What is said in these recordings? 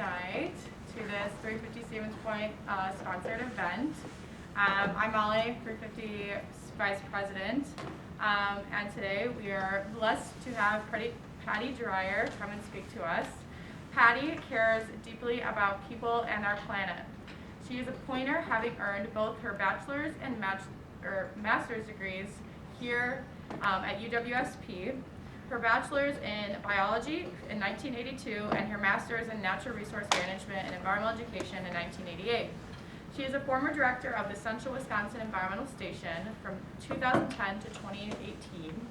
tonight to this 350 Stevens Point sponsored event. I'm Molly, 350 Vice-President, and today we are blessed to have Patty Dreier come and speak to us. Patty cares deeply about people and our planet. She is a Pointer, having earned both her bachelor's and master's degrees here at UWSP. Her bachelor's in biology in 1982 and her master's in natural resource management and environmental education in 1988. She is a former director of the Central Wisconsin Environmental Station from 2010 to 2018.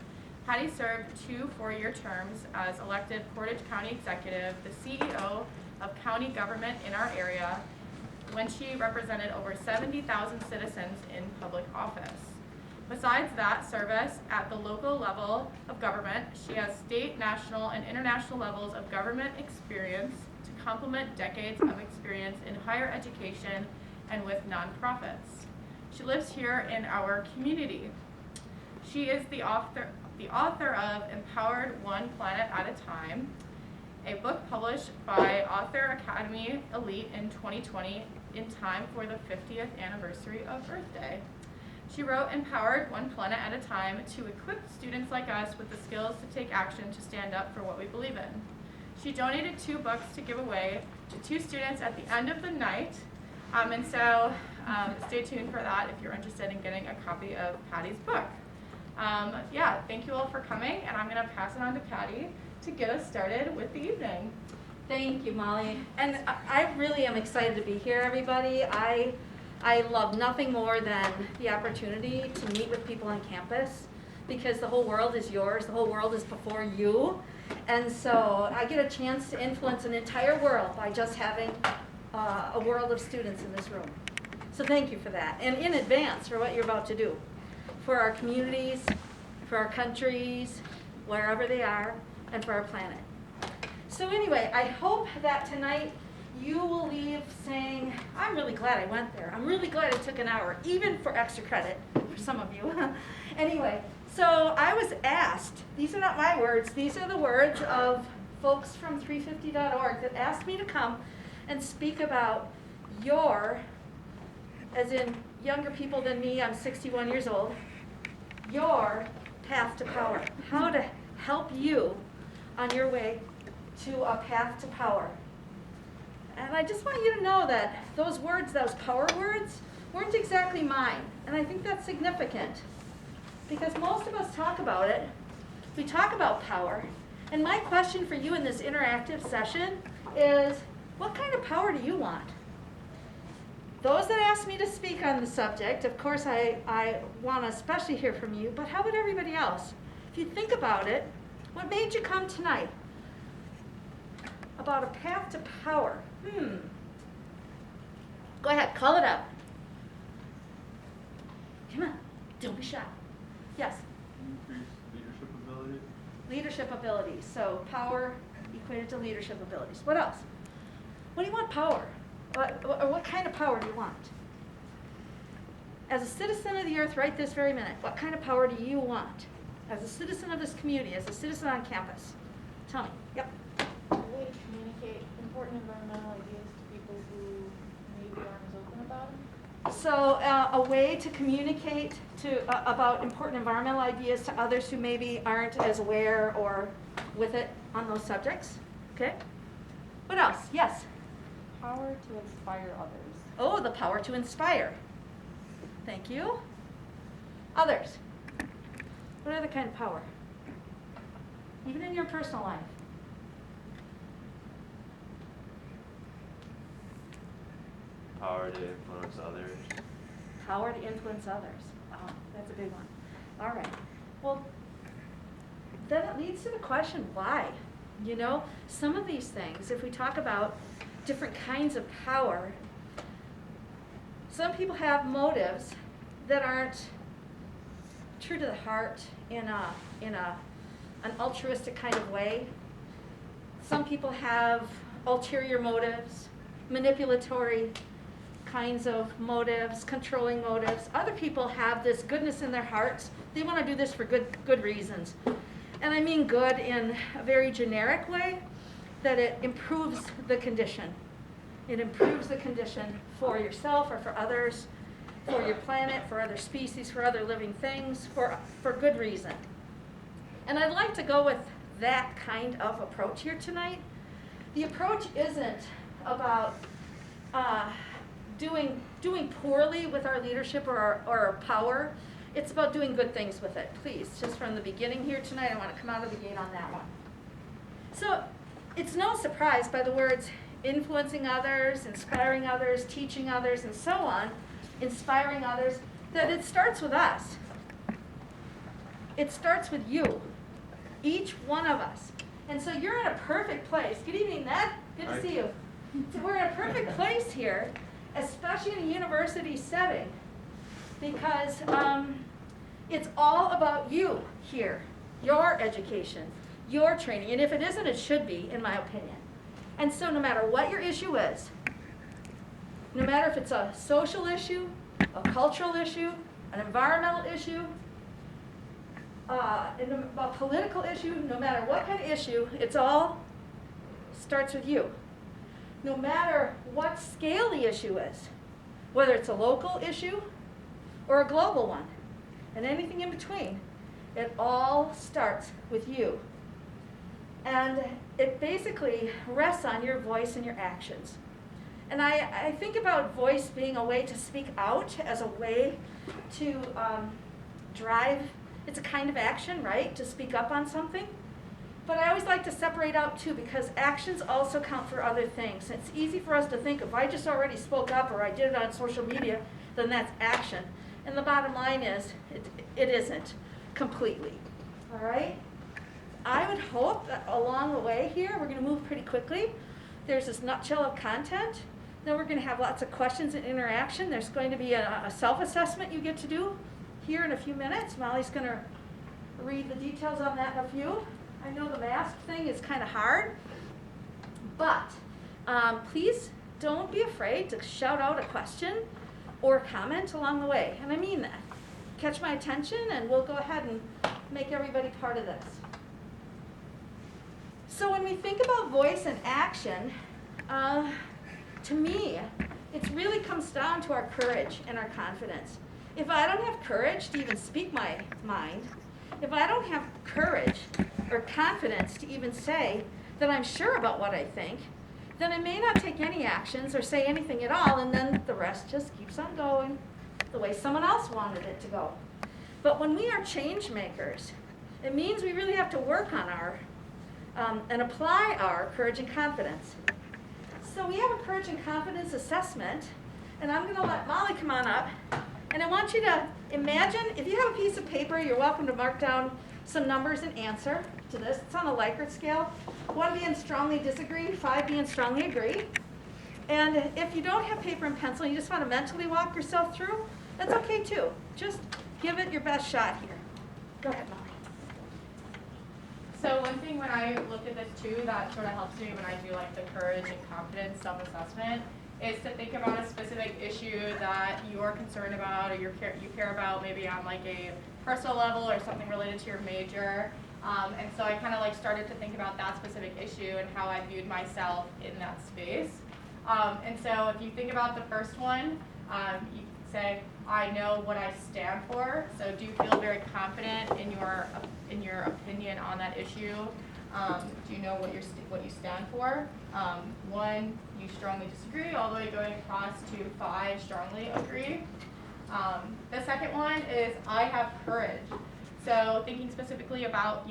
Patty served 2 four-year terms as elected Portage County Executive, the CEO of county government in our area, when she represented over 70,000 citizens in public office. Besides that service at the local level of government, she has state, national, and international levels of government experience to complement decades of experience in higher education and with nonprofits. She lives here in our community. She is the author of Empowered One Planet at a Time, a book published by Author Academy Elite in 2020 in time for the 50th anniversary of Earth Day. She wrote Empowered One Planet at a Time to equip students like us with the skills to take action to stand up for what we believe in. She donated 2 books to give away to 2 students at the end of the night, and so stay tuned for that if you're interested in getting a copy of Patty's book. Yeah, thank you all for coming, and I'm going to pass it on to Patty to get us started with the evening. Thank you, Molly. And I really am excited to be here, everybody. I love nothing more than the opportunity to meet with people on campus because the whole world is yours, the whole world is before you. And so I get a chance to influence an entire world by just having a world of students in this room. So thank you for that. And in advance for what you're about to do for our communities, for our countries, wherever they are, and for our planet. So anyway, I hope that tonight you will leave saying, I'm really glad I went there. I'm really glad I took an hour, even for extra credit for some of you. Anyway, so I was asked, these are not my words, these are the words of folks from 350.org that asked me to come and speak about your, as in younger people than me, I'm 61 years old, your path to power. How to help you on your way to a path to power. And I just want you to know that those words, those power words, weren't exactly mine. And I think that's significant because most of us talk about it. We talk about power. And my question for you in this interactive session is, what kind of power do you want? Those that asked me to speak on the subject, of course I want to especially hear from you, but how about everybody else? If you think about it, what made you come tonight? About a path to power. Go ahead, call it out. Come on, don't be shy. Yes? Increase leadership abilities. Leadership abilities. So power equated to leadership abilities. What else? What do you want power? What kind of power do you want? As a citizen of the earth right this very minute, what kind of power do you want? As a citizen of this community, as a citizen on campus. Tell me. Yep. A way to communicate important environmental ideas to people who maybe aren't as open about them. So a way to communicate about important environmental ideas to others who maybe aren't as aware or with it on those subjects. Okay. What else? Yes. Power to inspire others. Oh, the power to inspire. Thank you. Others. What other kind of power? Even in your personal life. Power to influence others. Power to influence others. Oh, that's a big one. All right. Well, then it leads to the question, why? You know, some of these things, if we talk about different kinds of power, some people have motives that aren't true to the heart in an altruistic kind of way. Some people have ulterior motives, manipulatory kinds of motives, controlling motives. Other people have this goodness in their hearts. They want to do this for good reasons. And I mean good in a very generic way. that it improves the condition. It improves the condition for yourself or for others, for your planet, for other species, for other living things, for good reason. And I'd like to go with that kind of approach here tonight. The approach isn't about doing poorly with our leadership or our power. It's about doing good things with it. Please, just from the beginning here tonight, I want to come out of the gate on that one. So it's no surprise by the words influencing others, inspiring others, teaching others, and so on, inspiring others, that it starts with us. It starts with you, each one of us. And so you're in a perfect place. Good evening, Ned. Good to see you. So we're in a perfect place here, especially in a university setting, because it's all about you here, your education, your training. And if it isn't, it should be, in my opinion. And so no matter what your issue is, no matter if it's a social issue, a cultural issue, an environmental issue, a political issue, no matter what kind of issue, it's all starts with you. No matter what scale the issue is, whether it's a local issue or a global one, and anything in between, it all starts with you. And it basically rests on your voice and your actions. And I think about voice being a way to speak out, as a way to drive. It's a kind of action, right? To speak up on something. But I always like to separate out too, because actions also count for other things. It's easy for us to think, if I just already spoke up or I did it on social media, then that's action. And the bottom line is, it isn't completely. All right? I would hope that along the way here, we're going to move pretty quickly. There's this nutshell of content. Then we're going to have lots of questions and interaction. There's going to be a self-assessment you get to do here in a few minutes. Molly's going to read the details on that in a few. I know the mask thing is kind of hard, but please don't be afraid to shout out a question or comment along the way. And I mean that. Catch my attention and we'll go ahead and make everybody part of this. So when we think about voice and action, to me, it really comes down to our courage and our confidence. If I don't have courage to even speak my mind, if I don't have courage or confidence to even say that I'm sure about what I think, then I may not take any actions or say anything at all, and then the rest just keeps on going the way someone else wanted it to go. But when we are change makers, it means we really have to work on our and apply our courage and confidence. So we have a courage and confidence assessment, and I'm going to let Molly come on up. And I want you to imagine, if you have a piece of paper, you're welcome to mark down some numbers and answer to this. It's on a Likert scale. 1 being strongly disagree, 5 being strongly agree. And if you don't have paper and pencil, and you just want to mentally walk yourself through, that's okay too. Just give it your best shot here. Go ahead, Molly. So one thing when I look at this too, that sort of helps me when I do like the courage and confidence self-assessment, is to think about a specific issue that you're concerned about or you care about, maybe on like a personal level or something related to your major. And so I kind of like started to think about that specific issue and how I viewed myself in that space. And so if you think about the first one, you can say, I know what I stand for. So do you feel very confident in your opinion on that issue? Do you know what you stand for? 1, you strongly disagree, all the way going across to 5, strongly agree. The second one is I have courage. So thinking specifically about,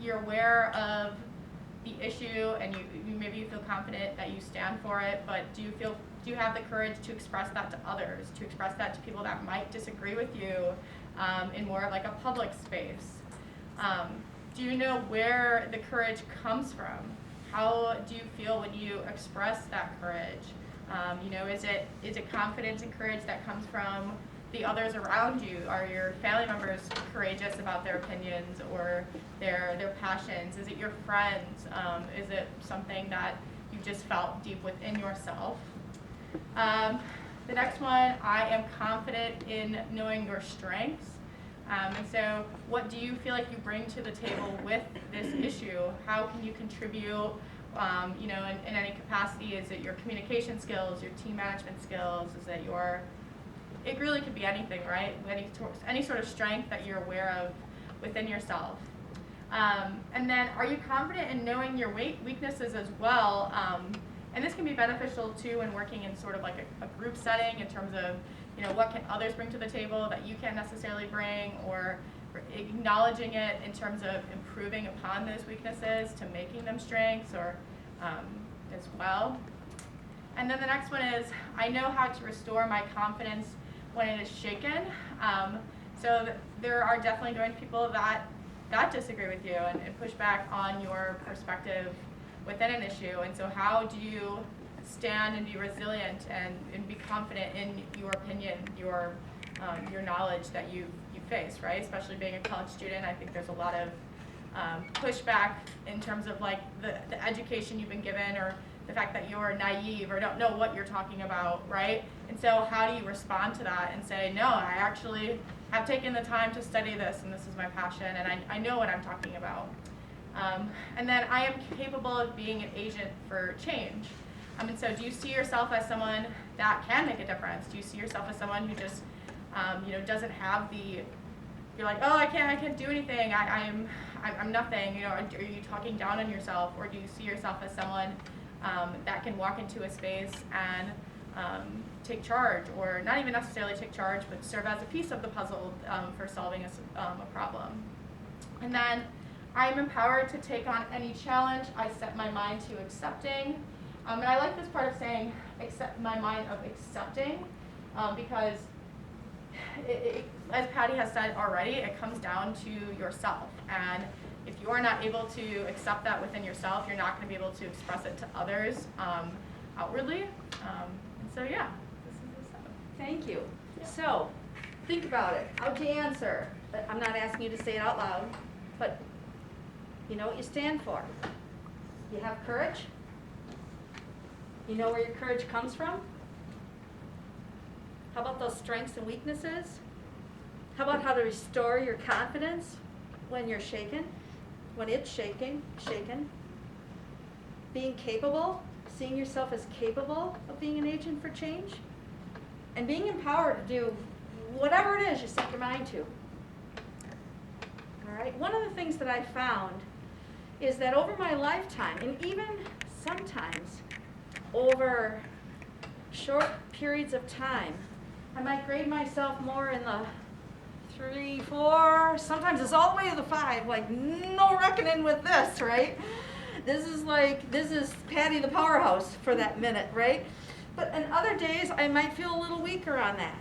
you're aware of the issue and maybe you feel confident that you stand for it, but do you have the courage to express that to others, to express that to people that might disagree with you in more of like a public space? Do you know where the courage comes from? How do you feel when you express that courage? Is it confidence and courage that comes from the others around you? Are your family members courageous about their opinions or their passions? Is it your friends? Is it something that you just felt deep within yourself? The next one, I am confident in knowing your strengths. And so what do you feel like you bring to the table with this issue? How can you contribute you know, in any capacity? Is it your communication skills, your team management skills? Is it your, it really could be anything, right? Any sort of strength that you're aware of within yourself. And then, are you confident in knowing your weaknesses as well? And this can be beneficial too in working in sort of like a group setting in terms of, you know, what can others bring to the table that you can't necessarily bring, or acknowledging it in terms of improving upon those weaknesses to making them strengths, or as well. And then the next one is, I know how to restore my confidence when it is shaken. So there are definitely going to be people that disagree with you and push back on your perspective within an issue. And so how do you stand and be resilient and be confident in your opinion, your knowledge that you face, right? Especially being a college student, I think there's a lot of pushback in terms of like the education you've been given, or the fact that you're naive or don't know what you're talking about, right? And so how do you respond to that and say, no, I actually have taken the time to study this, and this is my passion, and I know what I'm talking about. And then I am capable of being an agent for change. And so do you see yourself as someone that can make a difference? Do you see yourself as someone who just, you know, doesn't have the, you're like, oh, I can't do anything, I'm nothing, you know, are you talking down on yourself? Or do you see yourself as someone that can walk into a space and take charge, or not even necessarily take charge, but serve as a piece of the puzzle for solving a problem? And then I am empowered to take on any challenge I set my mind to accepting. And I like this part of saying, accept my mind of accepting, because as Patty has said already, it comes down to yourself. And if you are not able to accept that within yourself, you're not going to be able to express it to others outwardly. And so, yeah, this is the seven. Thank you. Yeah. So, think about it. How'd you answer? I'm not asking you to say it out loud, but you know what you stand for. You have courage. You know where your courage comes from? How about those strengths and weaknesses? How about how to restore your confidence when you're shaken, when it's shaken? Being capable, seeing yourself as capable of being an agent for change, and being empowered to do whatever it is you set your mind to. All right. One of the things that I found is that over my lifetime, and even sometimes over short periods of time, I might grade myself more in the 3, 4, sometimes it's all the way to the 5, like no reckoning with this, right? This is Patty the powerhouse for that minute, right? But on other days, I might feel a little weaker on that.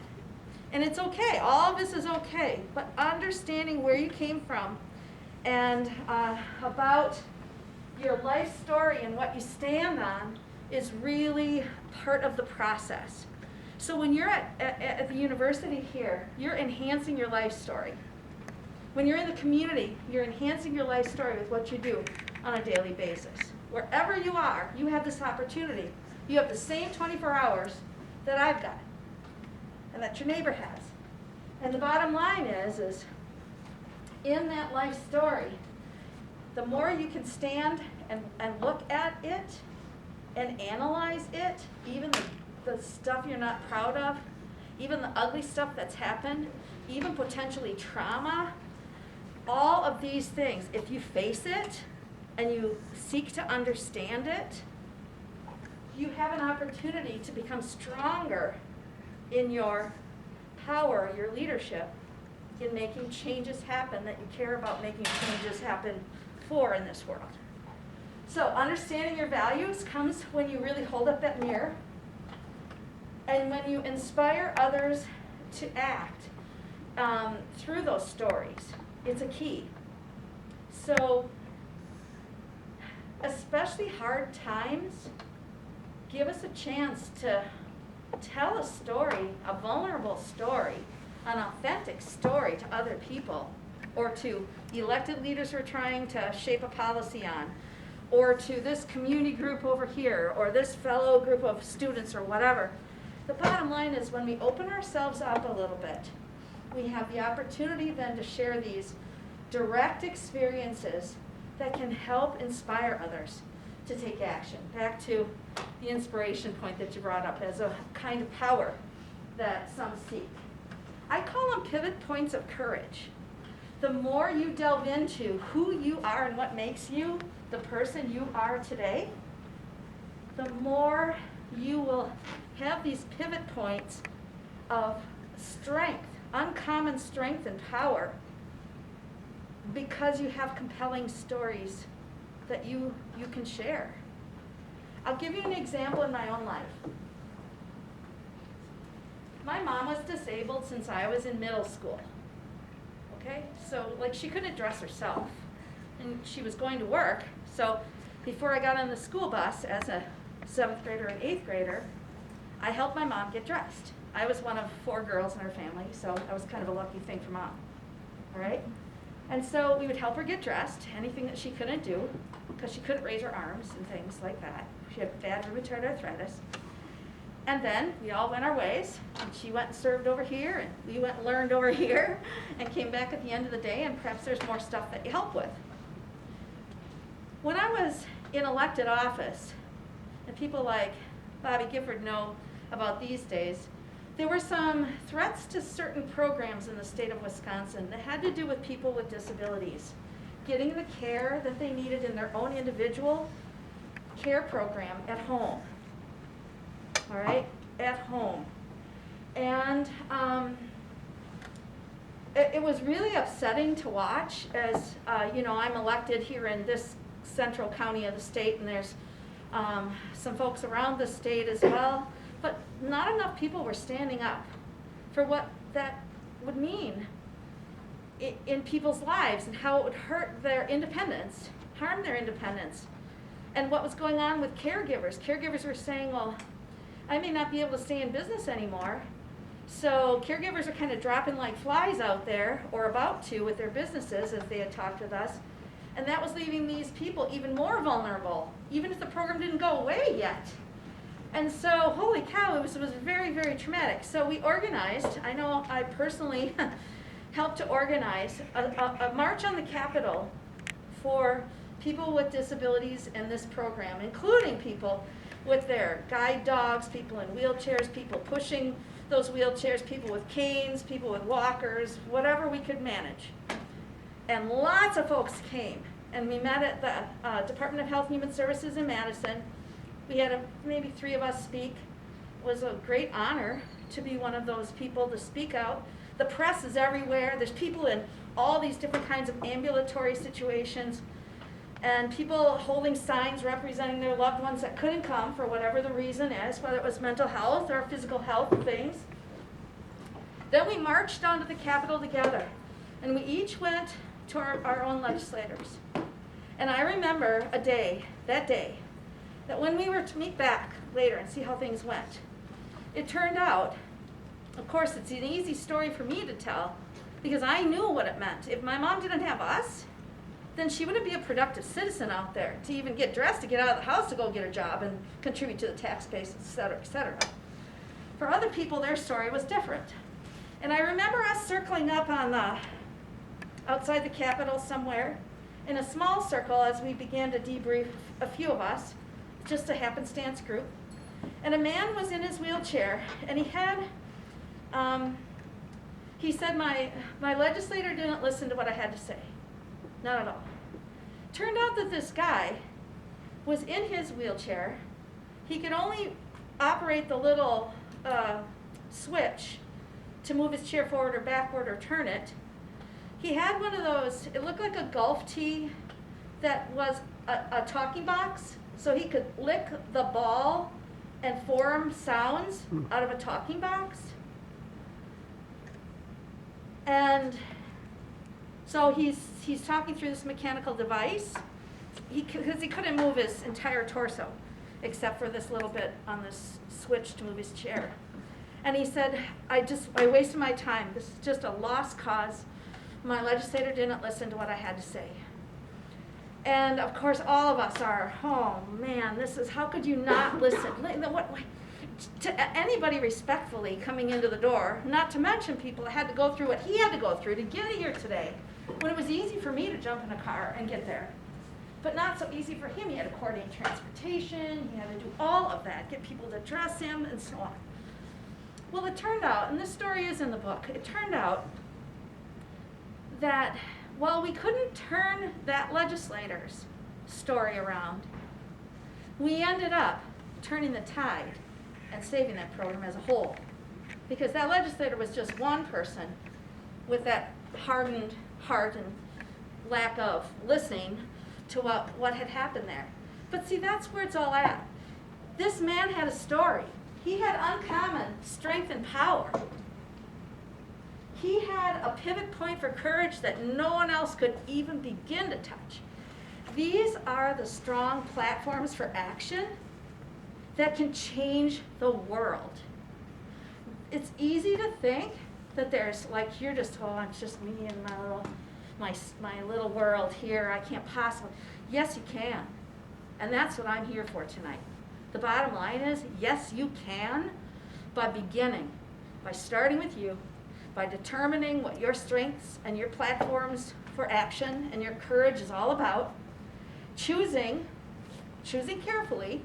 And it's okay, all of this is okay, but understanding where you came from and about your life story and what you stand on is really part of the process. So when you're at the university here, you're enhancing your life story. When you're in the community, you're enhancing your life story with what you do on a daily basis. Wherever you are, you have this opportunity. You have the same 24 hours that I've got and that your neighbor has. And the bottom line is in that life story, the more you can stand and look at it and analyze it, even the stuff you're not proud of, even the ugly stuff that's happened, even potentially trauma, all of these things, if you face it and you seek to understand it, you have an opportunity to become stronger in your power, your leadership, in making changes happen that you care about making changes happen for in this world. So understanding your values comes when you really hold up that mirror and when you inspire others to act through those stories. It's a key. So especially hard times give us a chance to tell a story, a vulnerable story, an authentic story to other people, or to elected leaders who are trying to shape a policy on, or to this community group over here, or this fellow group of students, or whatever. The bottom line is when we open ourselves up a little bit, we have the opportunity then to share these direct experiences that can help inspire others. to take action. Back to the inspiration point that you brought up as a kind of power that some seek. I call them pivot points of courage. The more you delve into who you are and what makes you the person you are today, the more you will have these pivot points of strength, uncommon strength and power, because you have compelling stories that you can share. I'll give you an example in my own life. My mom was disabled since I was in middle school. Okay, so like she couldn't dress herself, and she was going to work. So before I got on the school bus as a 7th grader and 8th grader, I helped my mom get dressed. I was one of 4 girls in her family, so that was kind of a lucky thing for mom. All right, and so we would help her get dressed, anything that she couldn't do, because she couldn't raise her arms and things like that. She had bad rheumatoid arthritis. And then we all went our ways, and she went and served over here, and we went and learned over here, and came back at the end of the day, and perhaps there's more stuff that you help with. When I was in elected office, and people like Bobby Gifford know about these days, there were some threats to certain programs in the state of Wisconsin that had to do with people with disabilities, getting the care that they needed in their own individual care program at home. All right, at home. And it was really upsetting to watch as, I'm elected here in this central county of the state, and there's some folks around the state as well, but not enough people were standing up for what that would mean in people's lives and how it would hurt their independence, harm their independence, and what was going on with caregivers. Caregivers were saying, well, I may not be able to stay in business anymore. So caregivers are kind of dropping like flies out there, or about to, with their businesses as they had talked with us. And that was leaving these people even more vulnerable, even if the program didn't go away yet. And so, holy cow, it was very, very traumatic. So we organized, I know I personally helped to organize a march on the Capitol for people with disabilities in this program, including people with their guide dogs, people in wheelchairs, people pushing those wheelchairs, people with canes, people with walkers, whatever we could manage. And lots of folks came, and we met at the Department of Health and Human Services in Madison. We had maybe 3 of us speak. It was a great honor to be one of those people to speak out. The press is everywhere. There's people in all these different kinds of ambulatory situations, and people holding signs representing their loved ones that couldn't come for whatever the reason is, whether it was mental health or physical health things. Then we marched onto the Capitol together, and we each went to our own legislators. And I remember that day, that when we were to meet back later and see how things went, it turned out, of course, it's an easy story for me to tell, because I knew what it meant. If my mom didn't have us, then she wouldn't be a productive citizen out there to even get dressed, to get out of the house, to go get a job and contribute to the tax base, et cetera, et cetera. For other people, their story was different. And I remember us circling up on outside the Capitol somewhere in a small circle as we began to debrief, a few of us, just a happenstance group. And a man was in his wheelchair, and he had, he said, my legislator didn't listen to what I had to say. Not at all. Turned out that this guy was in his wheelchair. He could only operate the little switch to move his chair forward or backward or turn it. He had one of those, it looked like a golf tee that was a talking box, so he could lick the ball and form sounds out of a talking box. And so he's talking through this mechanical device, because he couldn't move his entire torso, except for this little bit on this switch to move his chair. And he said, I wasted my time. This is just a lost cause. My legislator didn't listen to what I had to say. And of course, all of us are, oh man, how could you not listen? To anybody respectfully coming into the door, not to mention people that had to go through what he had to go through to get here today, when it was easy for me to jump in a car and get there. but not so easy for him. He had to coordinate transportation, he had to do all of that, get people to dress him, and so on. Well, it turned out, and this story is in the book, it turned out that while we couldn't turn that legislator's story around, we ended up turning the tide and saving that program as a whole. Because that legislator was just one person with that hardened heart and lack of listening to what had happened there. But see, that's where it's all at. This man had a story. He had uncommon strength and power. He had a pivot point for courage that no one else could even begin to touch. These are the strong platforms for action that can change the world. It's easy to think that there's like, you're just, oh, it's just me and my little world here. I can't possibly. Yes, you can. And that's what I'm here for tonight. The bottom line is, yes, you can, by beginning, by starting with you, by determining what your strengths and your platforms for action and your courage is all about, choosing carefully,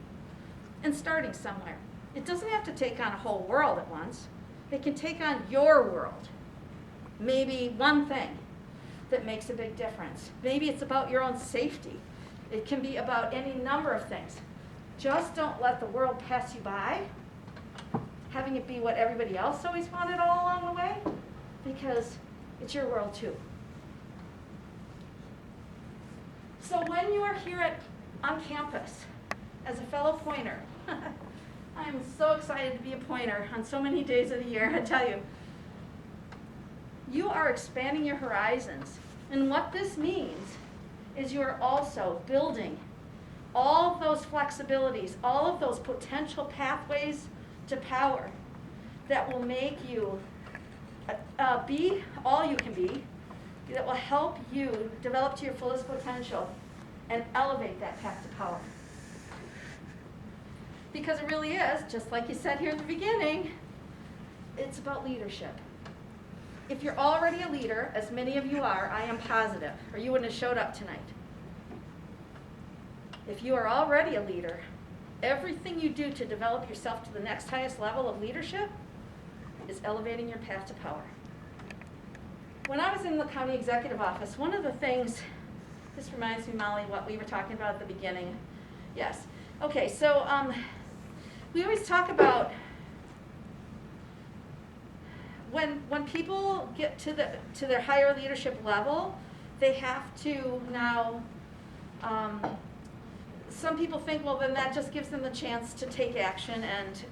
and starting somewhere. It doesn't have to take on a whole world at once. It can take on your world. Maybe one thing that makes a big difference. Maybe it's about your own safety. It can be about any number of things. Just don't let the world pass you by, having it be what everybody else always wanted all along the way, because it's your world too. So when you are here on campus as a fellow pointer, I am so excited to be a pointer on so many days of the year, I tell you. You are expanding your horizons. And what this means is you are also building all of those flexibilities, all of those potential pathways to power that will make you be all you can be, that will help you develop to your fullest potential and elevate that path to power. Because it really is, just like you said here at the beginning, it's about leadership. If you're already a leader, as many of you are, I am positive, or you wouldn't have showed up tonight. If you are already a leader, everything you do to develop yourself to the next highest level of leadership is elevating your path to power. When I was in the county executive office, one of the things, this reminds me, Molly, what we were talking about at the beginning. Yes. Okay, so we always talk about when people get to their higher leadership level, they have to now, some people think, well, then that just gives them the chance to take action. And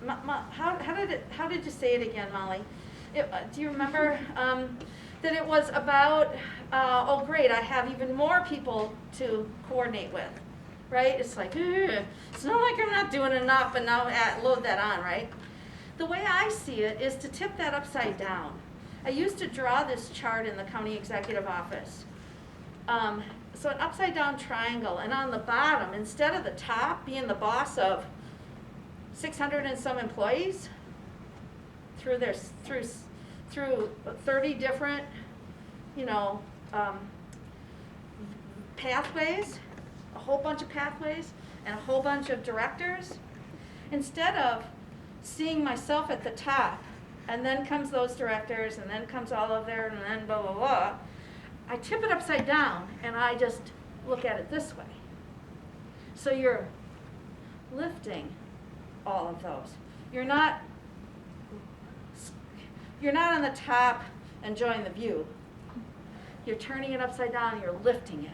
how did you say it again, Molly? Do you remember that it was about, oh great, I have even more people to coordinate with, right? It's like, it's not like I'm not doing enough, and now load that on, right? The way I see it is to tip that upside down. I used to draw this chart in the county executive office. So an upside down triangle, and on the bottom, instead of the top being the boss of 600 and some employees, through 30 different, pathways, a whole bunch of pathways, and a whole bunch of directors, instead of seeing myself at the top, and then comes those directors, and then comes all of their, and then blah, blah, blah, I tip it upside down, and I just look at it this way. So you're lifting all of those. You're not on the top enjoying the view. You're turning it upside down, and you're lifting it.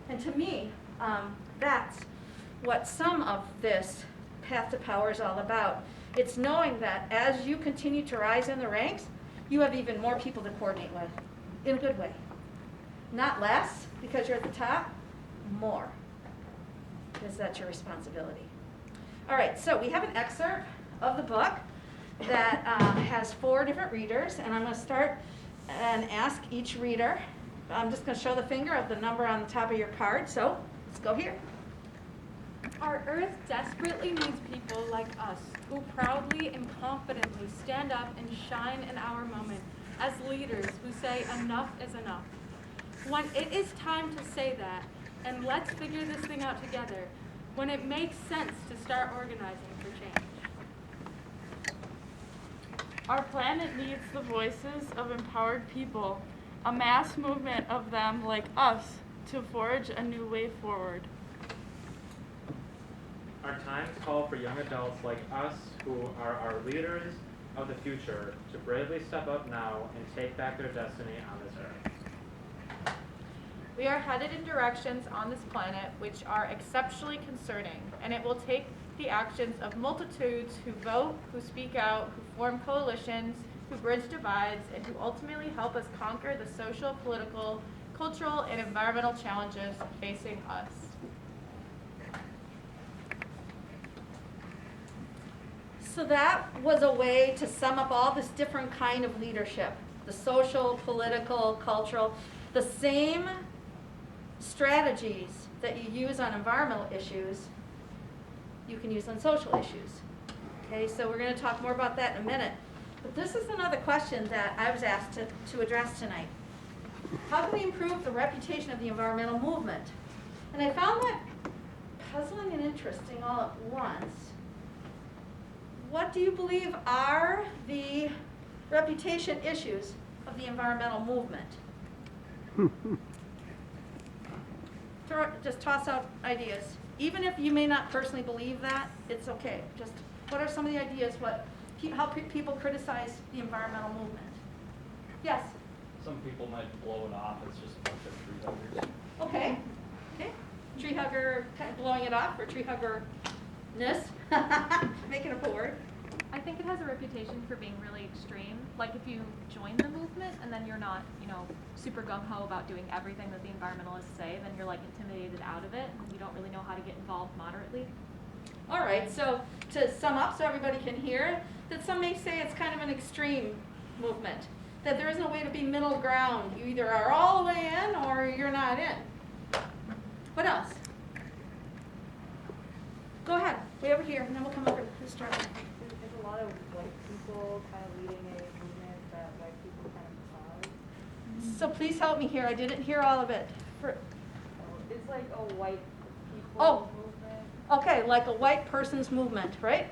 And to me, that's what some of this path to power is all about. It's knowing that as you continue to rise in the ranks, you have even more people to coordinate with, in a good way. Not less, because you're at the top, more, because that's your responsibility. All right, so we have an excerpt of the book that has 4 different readers, and I'm going to start and ask each reader. I'm just going to show the finger of the number on the top of your card, so let's go here. Our earth desperately needs people like us who proudly and confidently stand up and shine in our moment as leaders who say enough is enough. When it is time to say that, and let's figure this thing out together when it makes sense to start organizing for change. Our planet needs the voices of empowered people, a mass movement of them like us, to forge a new way forward. Our times call for young adults like us, who are our leaders of the future, to bravely step up now and take back their destiny on this earth. We are headed in directions on this planet which are exceptionally concerning, and it will take the actions of multitudes who vote, who speak out, who form coalitions, who bridge divides, and who ultimately help us conquer the social, political, cultural, and environmental challenges facing us. So that was a way to sum up all this different kind of leadership, the social, political, cultural, the same strategies that you use on environmental issues, you can use on social issues. Okay, so we're going to talk more about that in a minute. But this is another question that I was asked to address tonight. How can we improve the reputation of the environmental movement? And I found that puzzling and interesting all at once. What do you believe are the reputation issues of the environmental movement? Just toss out ideas. Even if you may not personally believe that, it's okay. Just what are some of the ideas, how people criticize the environmental movement? Yes? Some people might blow it off, it's just a bunch of tree huggers. Okay. Okay. Tree hugger, kind of blowing it off, or tree hugger-ness, making a board. I think it has a reputation for being really extreme. Like if you join the movement and then you're not, super gung-ho about doing everything that the environmentalists say, then you're like intimidated out of it and you don't really know how to get involved moderately. All right, so to sum up so everybody can hear, that some may say it's kind of an extreme movement, that there isn't a way to be middle ground. You either are all the way in or you're not in. What else? Go ahead, way over here, and then we'll come over to this start. There's a lot of white people kind of leading a movement that white people kind of cause. So please help me here, I didn't hear all of it. It's like a white people Oh. movement. Okay, like a white person's movement, right?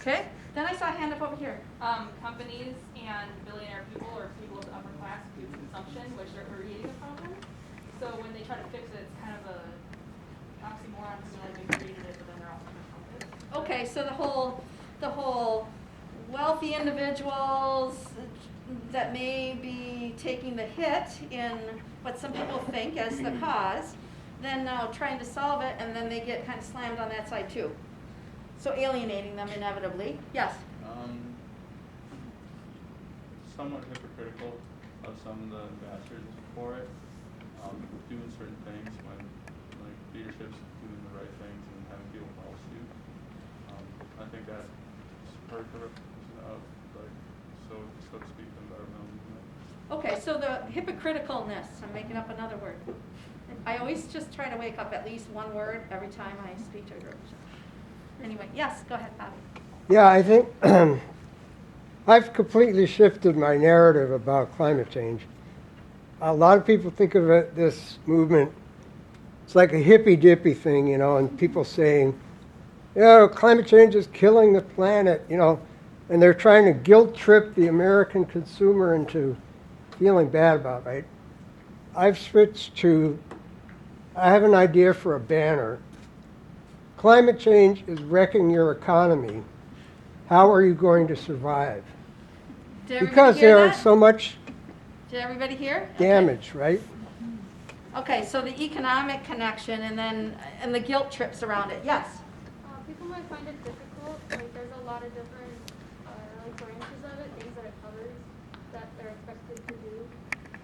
Okay, then I saw a hand up over here. Companies and billionaire people or people of the upper class do consumption, which are creating a problem. So when they try to fix it, it's kind of a oxymoron because they're like they created it, but then they're also going to help it. Okay, so the whole wealthy individuals that may be taking the hit in what some people think as the cause, then now trying to solve it, and then they get kind of slammed on that side too. So alienating them inevitably. Yes? Somewhat hypocritical of some of the ambassadors for it, doing certain things when like leadership's doing the right things and having people follow suit. I think that's part of like so to speak, the environmental movement. Okay, so the hypocriticalness, I'm making up another word. I always just try to wake up at least one word every time I speak to a group. Anyway, yes, go ahead, Bobby. Yeah, I think I've completely shifted my narrative about climate change. A lot of people think of this movement, it's like a hippy-dippy thing, and people saying, climate change is killing the planet, and they're trying to guilt trip the American consumer into feeling bad about it, right? I've switched to, I have an idea for a banner. Climate change is wrecking your economy. How are you going to survive? Did everybody Because hear there is that? so much Did everybody hear? damage, right? Okay, so the economic connection and the guilt trips around it. Yes? People might find it difficult, like there's a lot of different branches of it, things that it covers that they're expected to do.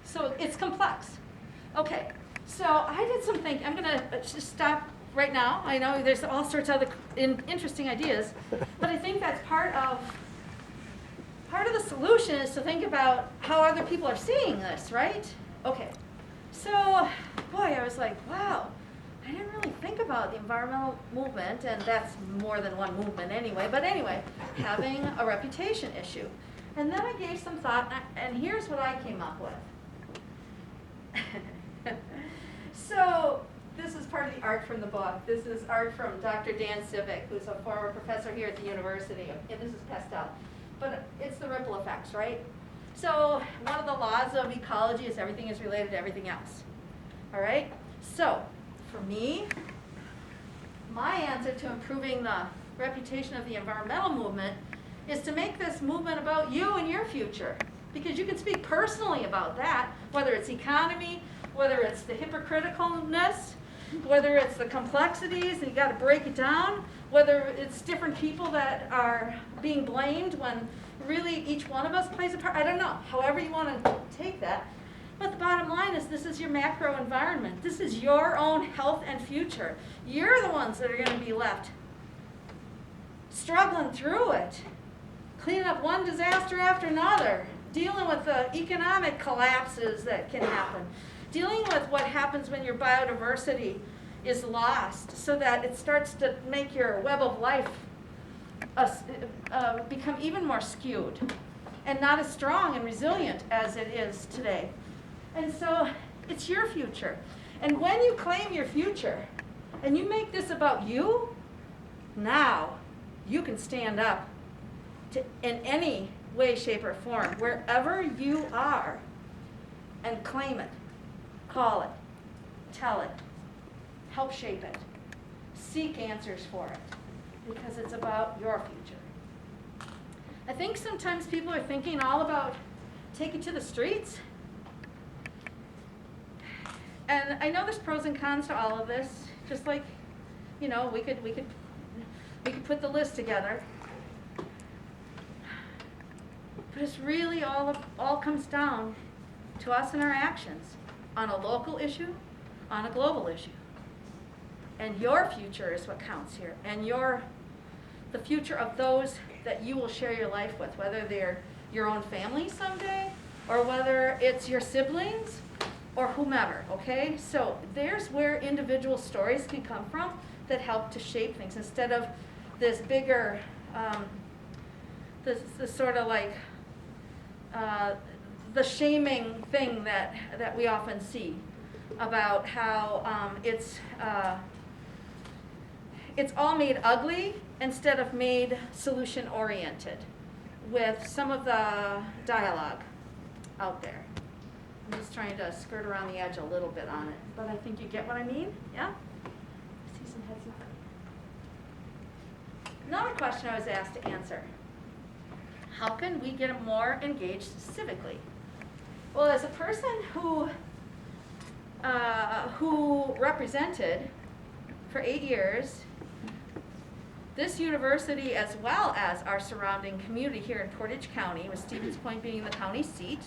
So it's complex. Okay, so I did some thinking. I'm going to just stop right now. I know there's all sorts of other interesting ideas, but I think that's part of the solution is to think about how other people are seeing this, right? Okay, so boy, I was like, wow, I didn't really think about the environmental movement, and that's more than one movement anyway, but anyway, having a reputation issue. And then I gave some thought, and here's what I came up with. So this is part of the art from the book. This is art from Dr. Dan Civic, who's a former professor here at the university, and this is pastel. But it's the ripple effects, right? So one of the laws of ecology is everything is related to everything else. All right? So for me, my answer to improving the reputation of the environmental movement is to make this movement about you and your future. Because you can speak personally about that, whether it's economy, whether it's the hypocriticalness, whether it's the complexities and you got to break it down, whether it's different people that are being blamed when really each one of us plays a part. I don't know, however you want to take that. But the bottom line is this is your macro environment. This is your own health and future. You're the ones that are going to be left struggling through it, cleaning up one disaster after another, dealing with the economic collapses that can happen, dealing with what happens when your biodiversity is lost so that it starts to make your web of life become even more skewed and not as strong and resilient as it is today. And so it's your future. And when you claim your future and you make this about you, now you can stand up in any way, shape, or form, wherever you are, and claim it, call it, tell it, help shape it, seek answers for it, because it's about your future. I think sometimes people are thinking all about take it to the streets. And I know there's pros and cons to all of this, just like, you know, we could put the list together. But it's really all comes down to us and our actions on a local issue, on a global issue. And your future is what counts here. And the future of those that you will share your life with, whether they're your own family someday, or whether it's your siblings, or whomever, okay? So there's where individual stories can come from that help to shape things instead of this bigger, this sort of like, the shaming thing that we often see about how it's all made ugly instead of made solution oriented with some of the dialogue out there. I'm just trying to skirt around the edge a little bit on it, but I think you get what I mean, yeah? I see some heads up. Another question I was asked to answer. How can we get more engaged civically? Well, as a person who represented for 8 years this university as well as our surrounding community here in Portage County, with Stevens Point being the county seat,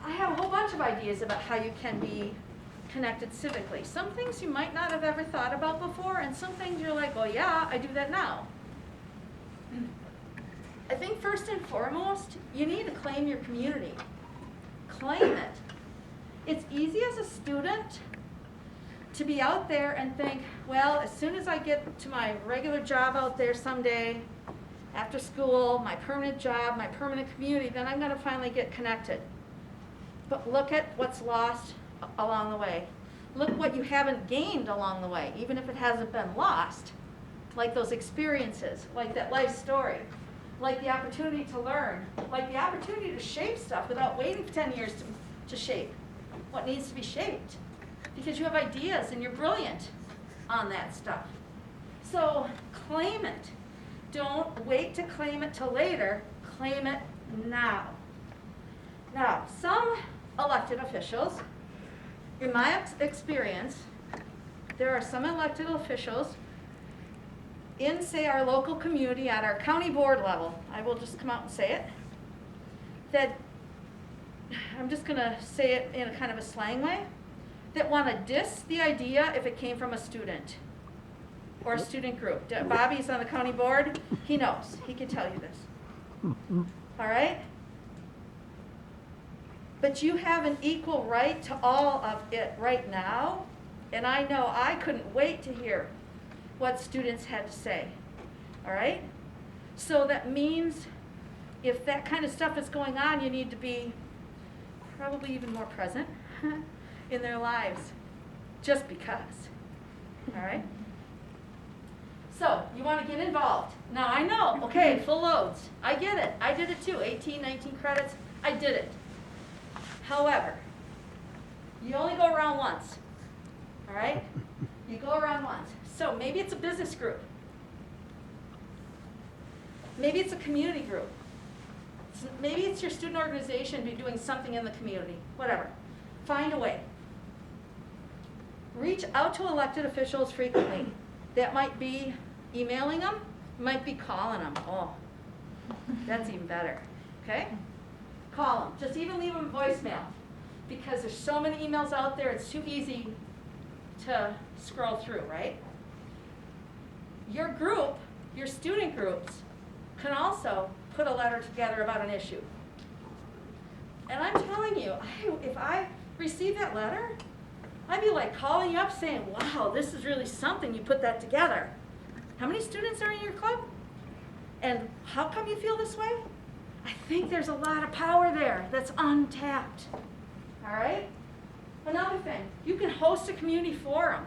I have a whole bunch of ideas about how you can be connected civically. Some things you might not have ever thought about before, and some things you're like, well, yeah, I do that now. I think first and foremost, you need to claim your community. Claim it. It's easy as a student to be out there and think, well, as soon as I get to my regular job out there someday, after school, my permanent job, my permanent community, then I'm going to finally get connected. But look at what's lost along the way. Look what you haven't gained along the way, even if it hasn't been lost. Like those experiences, like that life story, like the opportunity to learn, like the opportunity to shape stuff without waiting for 10 years to shape what needs to be shaped. Because you have ideas and you're brilliant on that stuff. So claim it. Don't wait to claim it till later. Claim it now. Now, some elected officials, in my experience, there are some elected officials in, say, our local community at our county board level, I will just come out and say it, that, I'm just going to say it in a kind of a slang way, that want to diss the idea if it came from a student or a student group. Bobby's on the county board. He knows. He can tell you this. All right? But you have an equal right to all of it right now. And I know I couldn't wait to hear what students had to say. All right? So that means if that kind of stuff is going on, you need to be probably even more present in their lives. just because. All right? So, you want to get involved. Now, I know, okay, full loads. I get it. I did it too. 18, 19 credits. I did it. However, you only go around once. All right? You go around once. So, maybe it's a business group. Maybe it's a community group. Maybe it's your student organization doing something in the community. Whatever. Find a way. Reach out to elected officials frequently. That might be emailing them, might be calling them. Oh, that's even better. Okay? Call them. Just even leave them a voicemail. Because there's so many emails out there, it's too easy to scroll through, right? Your group, your student groups, can also put a letter together about an issue. And I'm telling you, if I received that letter, I'd be like calling you up saying, wow, this is really something, you put that together. How many students are in your club? And how come you feel this way? I think there's a lot of power there that's untapped. All right? Another thing, you can host a community forum.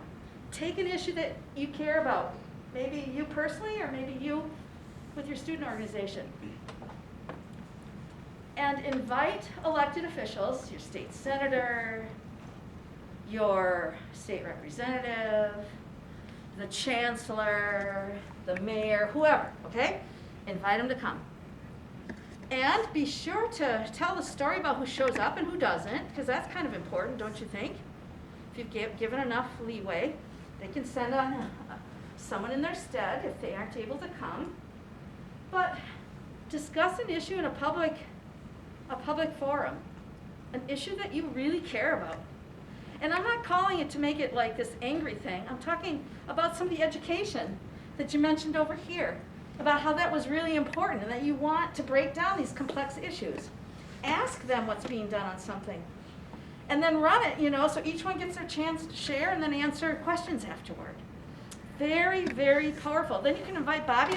Take an issue that you care about. Maybe you personally, or maybe you with your student organization. And invite elected officials, your state senator, your state representative, the chancellor, the mayor, whoever, okay? Invite them to come. And be sure to tell the story about who shows up and who doesn't, because that's kind of important, don't you think? If you've given enough leeway, they can send on someone in their stead if they aren't able to come. But discuss an issue in a public forum, an issue that you really care about. And I'm not calling it to make it like this angry thing. I'm talking about some of the education that you mentioned over here, about how that was really important and that you want to break down these complex issues. Ask them what's being done on something. And then run it, so each one gets their chance to share and then answer questions afterward. Very, very powerful. Then you can invite Bobby to